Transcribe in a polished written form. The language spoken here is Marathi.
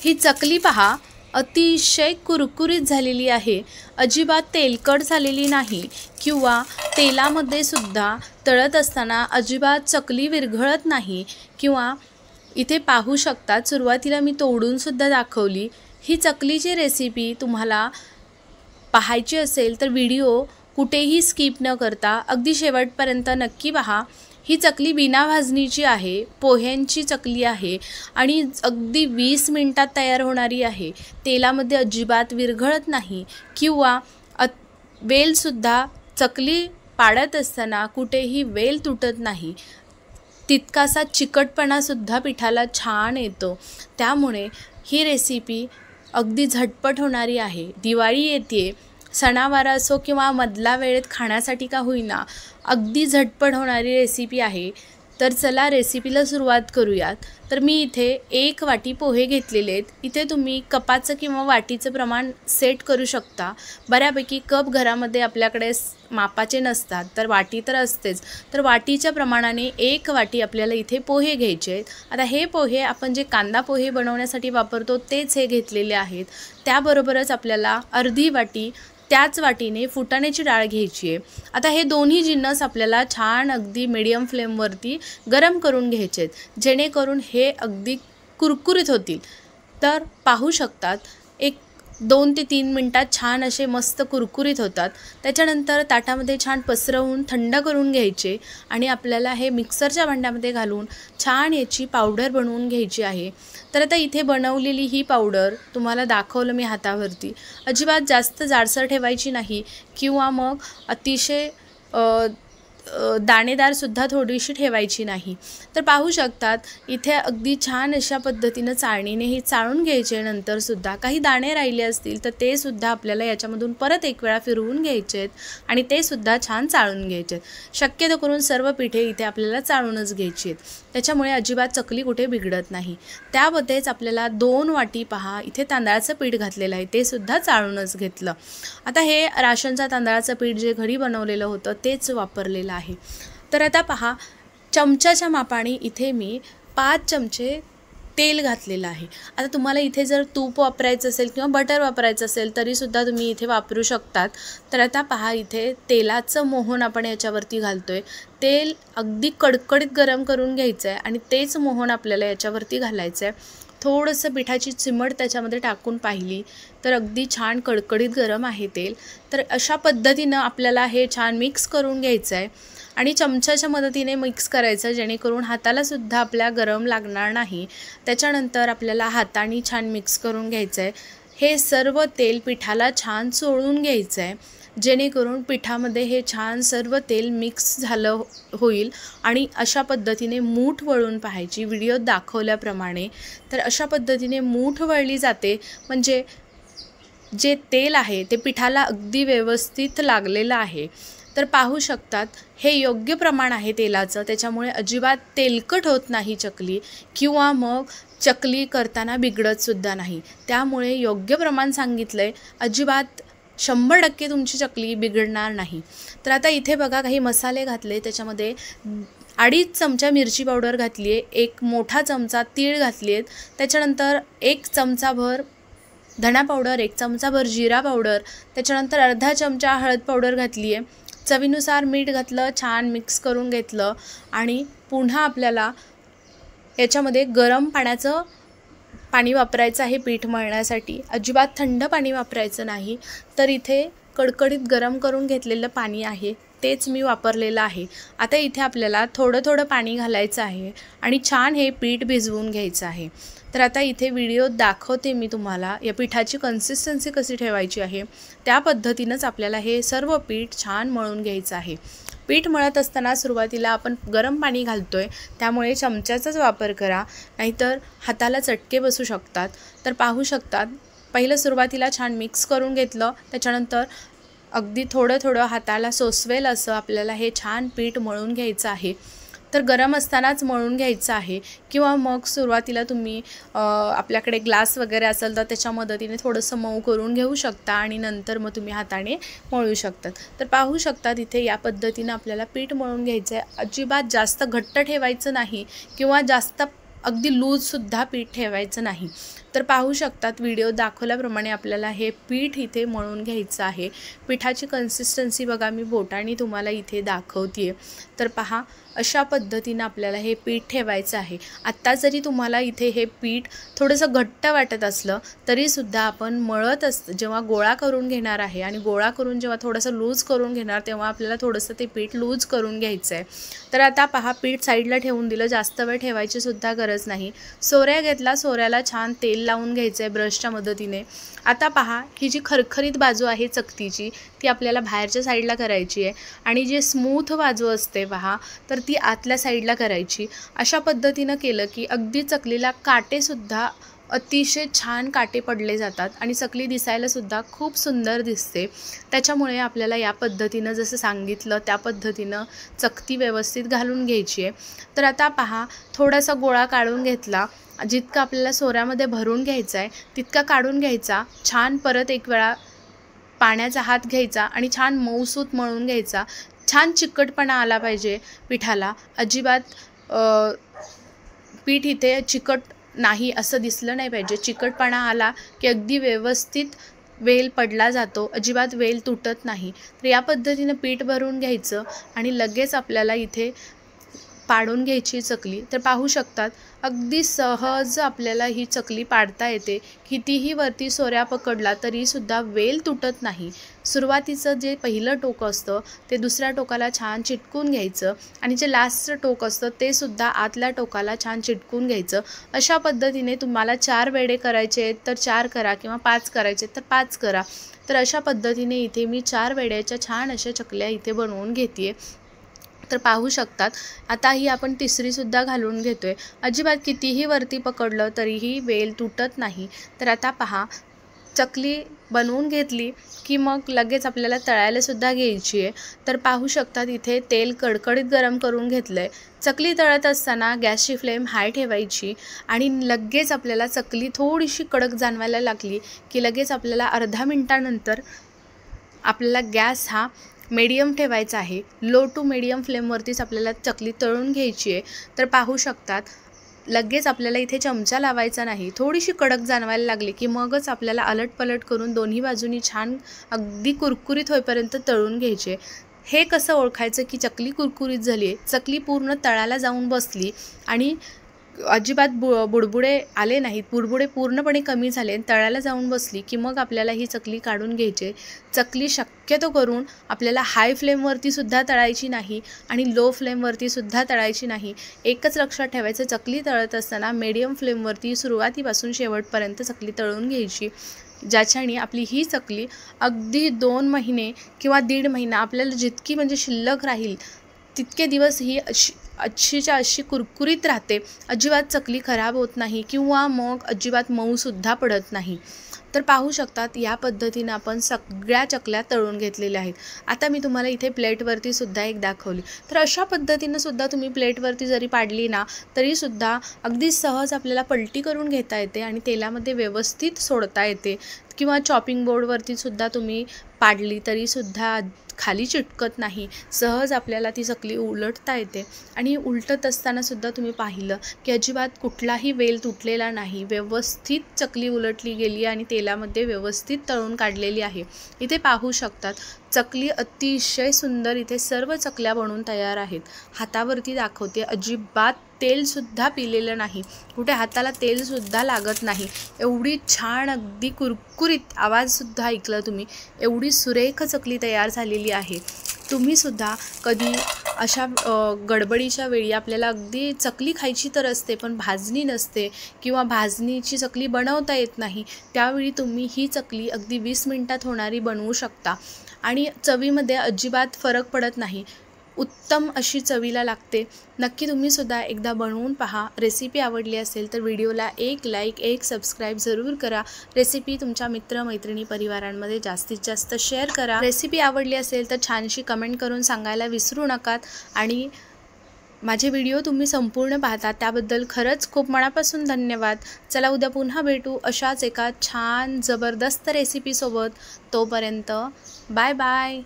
ही चकली पहा, अतिशय कुरकुरीत झालेली आहे। अजिबात तेलकट झालेली नाही किंवा तेलामध्ये सुद्धा तळत असताना अजिबात चकली विरघळत नाही किंवा इथे पाहू शकता सुरुवातीला मी तोडून सुद्धा दाखवली। ही चकलीची रेसिपी तुम्हाला पाहायची असेल तर व्हिडिओ कुठेही स्किप न करता अगदी शेवटपर्यंत नक्की पहा। ही चकली बिना भाजणीची आहे, पोह्यांची चकली आहे आणि अगदी 20 मिनिटात तयार होणारी आहे। तेलामध्ये अजिबात विरघळत नाही किंवा वेलसुद्धा चकली पाडत असताना कुठेही वेल तुटत नाही। तितकासा चिकटपणासुद्धा पिठाला छान येतो। त्यामुळे ही रेसिपी अगदी झटपट होणारी आहे। दिवाळी येते, सणावार असो किंवा मधला वेळेत खाण्यासाठी का होईना अगदी झटपट होणारी रेसिपी आहे। तर चला रेसिपीला सुरुवात करूयात। तर मी इथे 1 वाटी पोहे घेतलेले आहेत। इथे तुम्ही कपाचं किंवा वाटीचं प्रमाण सेट करू शकता। बऱ्यापैकी कप घरामध्ये आपल्याकडे मापाचे नसतात, तर वाटी तर असतेच। तर वाटीच्या प्रमाणाने 1 वाटी आपल्याला इथे पोहे घ्यायचे आहेत। आता हे पोहे आपण जे कांदा पोहे बनवण्यासाठी वापरतो तेच हे घेतलेले आहेत। त्याबरोबरच आपल्याला अर्धी वाटी त्याच वाटीने फुटाण्याची डाळ घ्यायची आहे। आता हे दोन्ही जिन्नस आपल्याला छान अगदी मीडियम फ्लेमवरती गरम करून घ्यायचे आहेत, जेणेकरून हे अगदी कुरकुरीत होतील। तर पाहू शकतात 2 ते 3 मिनिटात छान असे मस्त कुरकुरीत होतात। त्याच्यानंतर ताटामध्ये छान पसरवून थंड करून घ्यायचे आणि आपल्याला हे मिक्सरच्या भांड्यामध्ये घालून छान याची पावडर बनवून घ्यायची आहे। तर आता इथे बनवलेली ही पावडर तुम्हाला दाखवलं मी हातावरती, अजिबात जास्त जाडसर ठेवायची नाही किंवा मग अतिशय दाणेदार सुद्धा थोडीशी ठेवायची नाही। तर पाहू शकतात इथे अगदी छान अशा पद्धतीनं चाळणीने हे चाळून घ्यायचे। नंतर सुद्धा काही दाणे राहिले असतील तर ते सुद्धा आपल्याला याच्यामधून परत एक वेळा फिरवून घ्यायचे आहेत आणि ते सुद्धा छान चाळून घ्यायचे आहेत। शक्यतो करून सर्व पिठे इथे आपल्याला चाळूनच घ्यायची आहेत, त्याच्यामुळे अजिबात चकली कुठे बिघडत नाही। त्यामध्येच आपल्याला 2 वाटी पहा इथे तांदळाचं पीठ घातलेलं आहे, ते सुद्धा चाळूनच घेतलं। आता हे राशनच्या तांदळाचं पीठ जे घरी बनवलेलं होतं तेच वापरलेलं आहे। तर आता पहा चमच्याच्या मापाने इथे मी 5 चमचे तेल घातलेलं आहे। आता तुम्हाला इथे जर तूप वापरायचं असेल किंवा बटर वापरायचं असेल तरी सुद्धा तुम्ही इथे वापरू शकतात। तर आता पहा इथे तेलाचं मोहन आपण याच्यावरती घालतोय। तेल अगदी कडकडीत गरम करून घ्यायचं आहे आणि तेच मोहन आपल्याला याच्यावरती घालायचं आहे। थोडंसं पिठाची चिमट त्याच्यामध्ये टाकून पाहिली तर अगदी छान कडकडीत गरम आहे तेल। तर अशा पद्धतीनं आपल्याला हे छान मिक्स करून घ्यायचं आहे आणि चमच्याच्या मदतीने मिक्स करायचं, जेणेकरून हाताला सुद्धा आपल्या गरम लागणार नाही। त्याच्यानंतर आपल्याला हाताने छान मिक्स करून घ्यायचं आहे। हे सर्व तेल पिठाला छान चोळून घ्यायचं आहे, जेणेकरून पिठामध्ये हे छान सर्व तेल मिक्स झालं होईल आणि अशा पद्धतीने मूठ वळून पाहायची व्हिडिओत दाखवल्याप्रमाणे। तर अशा पद्धतीने मूठ वळली जाते म्हणजे जे तेल आहे ते पिठाला अगदी व्यवस्थित लागलेलं आहे। तर पाहू शकतात हे योग्य प्रमाण आहे तेलाचं, त्याच्यामुळे अजिबात तेलकट होत नाही चकली किंवा मग चकली करताना बिघडत सुद्धा नाही। त्यामुळे योग्य प्रमाण सांगितलं आहे, अजिबात 100% तुमची चकली बिघडणार नाही। तर आता इथे बघा काही मसाले घातले, त्याच्यामध्ये 2.5 चमचा मिरची पावडर घातली आहे, 1 मोठा चमचा तीळ घातली आहेत, त्याच्यानंतर 1 चमचाभर धणा पावडर, 1 चमचाभर जिरा पावडर, त्याच्यानंतर अर्धा चमचा हळद पावडर घातली आहे, चवीनुसार मीठ घातलं, छान मिक्स करून घेतलं आणि पुन्हा आपल्याला याच्यामध्ये गरम पाण्याचं पाणी वापरायचं आहे पीठ मळण्यासाठी। अजिबात थंड पाणी वापरायचं नाही। तर इथे कडकडीत गरम करून घेतलेलं पाणी आहे तेच मी वापरलेलं आहे। आता इथे आपल्याला थोडं थोडं पाणी घालायचं आहे आणि छान हे पीठ भिजवून घ्यायचं आहे। तर आता इथे व्हिडिओत दाखवते मी तुम्हाला या पिठाची कन्सिस्टन्सी कशी ठेवायची आहे। त्या पद्धतीनंच आपल्याला हे सर्व पीठ छान मळून घ्यायचं आहे। पीठ मळत असताना सुरुवातीला आपण गरम पाणी घालतोय, त्यामुळे चमच्याचाच वापर करा, नाहीतर हाताला चटके बसू शकतात। तर पाहू शकतात पहिलं सुरुवातीला छान मिक्स करून घेतलं, त्याच्यानंतर अगदी थोडं थोडं हाताला सोसवेल असं आपल्याला हे छान पीठ मळून घ्यायचं आहे। तर गरम असतानाच मळून घ्यायचं आहे किंवा मग सुरुवातीला तुम्ही आपल्याकडे ग्लास वगैरे असेल तर त्याच्या मदतीने थोडंसं मऊ करून घेऊ शकता आणि नंतर मग तुम्ही हाताने मळू शकतात। तर पाहू शकतात इथे या पद्धतीने आपल्याला पीठ मळून घ्यायचं आहे। अजिबात जास्त घट्ट ठेवायचं नाही किंवा जास्त अगदी लूजसुद्धा पीठ ठेवायचं नाही। तर पाहू शकतात व्हिडिओ दाखवल्याप्रमाणे आपल्याला हे पीठ इथे मळून घ्यायचं आहे। पिठाची कन्सिस्टन्सी बघा मी बोटाने तुम्हाला इथे दाखवते तर पहा अशा पद्धतीने आपल्याला हे पीठ ठेवायचं आहे। आत्ता जरी तुम्हाला इथे हे पीठ थोडंसं घट्ट वाटत असलं तरी सुद्धा आपण मळत जेव्हा गोळा करून घेणार आहे आणि गोळा करून जेव्हा थोडंसं लूज करून घेणार तेव्हा आपल्याला थोडंसं ते पीठ लूज करून घ्यायचं आहे। तर आता पहा पीठ साईडला ठेवून दिलं, जास्त वेळ ठेवायची सुद्धा गरज नाही। सोऱ्या घेतला, सोऱ्याला छान तेल लावून घ्यायचं आहे ब्रशच्या मदतीने। आता पहा ही जी खरखरीत बाजू आहे चकतीची ती आपल्याला बाहेरच्या साईडला करायची आहे आणि जी स्मूथ बाजू असते पहा तर ती आतल्या साईडला करायची। अशा पद्धतीने केलं की अगदी चकलीला काटेसुद्धा अतिशय छान काटे पडले जातात आणि चकली दिसायला सुद्धा खूप सुंदर दिसते। त्याच्यामुळे आपल्याला या पद्धतीनं जसं सांगितलं त्या पद्धतीनं चकती व्यवस्थित घालून घ्यायची आहे। तर आता पहा थोडासा गोळा काढून घेतला, जितका आपल्याला सोऱ्यामध्ये भरून घ्यायचा आहे तितका काढून घ्यायचा। छान परत एक वेळा पाण्याचा हात घ्यायचा आणि छान मऊसूत मळून घ्यायचा। छान चिकटपणा आला पाहिजे पिठाला, अजिबात पीठ इथे चिकट नाही असं दिसलं नाही पाहिजे। चिकटपणा आला की अगदी व्यवस्थित वेल पडला जातो, अजिबात वेल तुटत नाही। तर या पद्धतीने पीठ भरून घ्यायचं आणि लगेच आपल्याला इथे पाडून घ्यायची चकली। तर पाहू शकतात अगदी सहज आपल्याला ही चकली पाडता येते। कितीही वरती सोऱ्या पकडला तरी सुद्धा वेल तुटत नाही। सुरुवातीचं जे पहिलं टोक असतं ते दुसऱ्या टोकाला छान चिटकून घ्यायचं आणि जे लास्टचं टोक असतं ते सुद्धा आतल्या टोकाला छान चिटकून घ्यायचं। अशा पद्धतीने तुम्हाला 4 वेढे करायचे तर 4 करा किंवा 5 करायचे तर 5 करा। तर अशा पद्धतीने इथे मी 4 वेड्याच्या छान अशा चकल्या इथे बनवून घेते। तर पाहू शकतात आता ही आपण तिसरीसुद्धा घालून घेतो आहे। अजिबात कितीही वरती पकडलं तरीही वेल तुटत नाही। तर आता पहा चकली बनवून घेतली की मग लगेच आपल्याला तळायलासुद्धा घ्यायची आहे। तर पाहू शकतात इथे तेल कडकडीत गरम करून घेतलं आहे। चकली तळत असताना गॅसची फ्लेम हाय ठेवायची आणि लगेच आपल्याला चकली थोडीशी कडक जाणवायला लागली की लगेच आपल्याला अर्धा मिनटानंतर आपल्याला गॅस हा मीडियम ठेवायचा आहे। लो टू मीडियम फ्लेमवरतीच आपल्याला चकली तळून घ्यायची आहे। तर पाहू शकतात लगेच आपल्याला इथे चमचा लावायचा नाही। थोडीशी कडक जाणवायला लागली की मगच आपल्याला अलटपलट करून दोन्ही बाजूनी छान अगदी कुरकुरीत होईपर्यंत तळून घ्यायचे। हे कसं ओळखायचं की चकली कुरकुरीत झाली आहे? चकली पूर्ण तळाला जाऊन बसली आणि अजिबात बुडबुडे आले नाहीत, बुडबुडे पूर्णपणे कमी झाले, तळाला जाऊन बसली की मग आपल्याला ही चकली काढून घ्यायची। चकली शक्यतो करून आपल्याला हाय फ्लेमवरती सुद्धा तळायची नाही आणि लो फ्लेमवरती सुद्धा तळायची नाही। एकच लक्षात ठेवायचं चकली तळत असताना मीडियम फ्लेमवरती सुरुवातीपासून शेवटपर्यंत चकली तळून घ्यायची, ज्याच्याने आपली ही चकली अगदी 2 महिने किंवा 1.5 महिना आपल्याला जितकी म्हणजे शिल्लक राहील तितके दिवस ही अशीच्या अशी कुरकुरीत राहते। अजिबात चकली खराब होत नाही किंवा मग अजिबात मऊसुद्धा पडत नाही। तर पाहू शकतात या पद्धतीने आपण सगळ्या चकल्या तळून घेतलेल्या आहेत। आता मी तुम्हाला इथे प्लेटवरती सुद्धा एक दाखवली। तर अशा पद्धतीने सुद्धा तुम्ही प्लेटवरती जरी पाडली ना तरी सुद्धा अगदी सहज आपल्याला पलटी करून घेता येते आणि तेलामध्ये व्यवस्थित सोडता येते किंवा चॉपिंग बोर्डवरती सुद्धा तुम्ही पाडली तरी सुद्धा खाली चिटकत नाही। सहज आपल्याला ती चकली उलटता येते आणि उलटत असताना सुद्धा तुम्ही पाहिलं की अजिबात कुठलाही वेल तुटलेला नाही, व्यवस्थित चकली उलटली गेली आणि तेलामध्ये व्यवस्थित तळून काढलेली आहे। इथे पाहू शकतात चकली अतिशय सुंदर इथे सर्व चकल्या बनवून तयार आहेत। हातावरती दाखवते अजिबात तेलसुद्धा पिलेलं नाही, कुठे हाताला तेलसुद्धा लागत नाही। एवढी छान अगदी कुरकुरीत आवाजसुद्धा ऐकला तुम्ही, एवढी सुरेख चकली तयार झालेली आहे। तुम्हीसुद्धा कधी अशा गडबडीच्या वेळी आपल्याला अगदी चकली खायची तर असते पण भाजणी नसते किंवा भाजणीची चकली बनवता येत नाही, त्यावेळी तुम्ही ही चकली अगदी 20 मिनिटात होणारी बनवू शकता आणि चवीमध्ये अजिबात फरक पडत नाही, उत्तम अशी चवीला लागते। नक्की तुम्हीसुद्धा एकदा बनवून पहा। रेसिपी आवडली असेल तर व्हिडिओला एक लाईक, एक सबस्क्राईब जरूर करा। रेसिपी तुमच्या मित्रमैत्रिणी परिवारांमध्ये जास्तीत जास्त शेअर करा। रेसिपी आवडली असेल तर छानशी कमेंट करून सांगायला विसरू नकात आणि माझे व्हिडिओ तुम्ही संपूर्ण पाहता त्याबद्दल खरंच खूप मनापासून धन्यवाद। चला उद्या पुन्हा भेटू अशाच एका छान जबरदस्त रेसिपीसोबत। तोपर्यंत बाय बाय।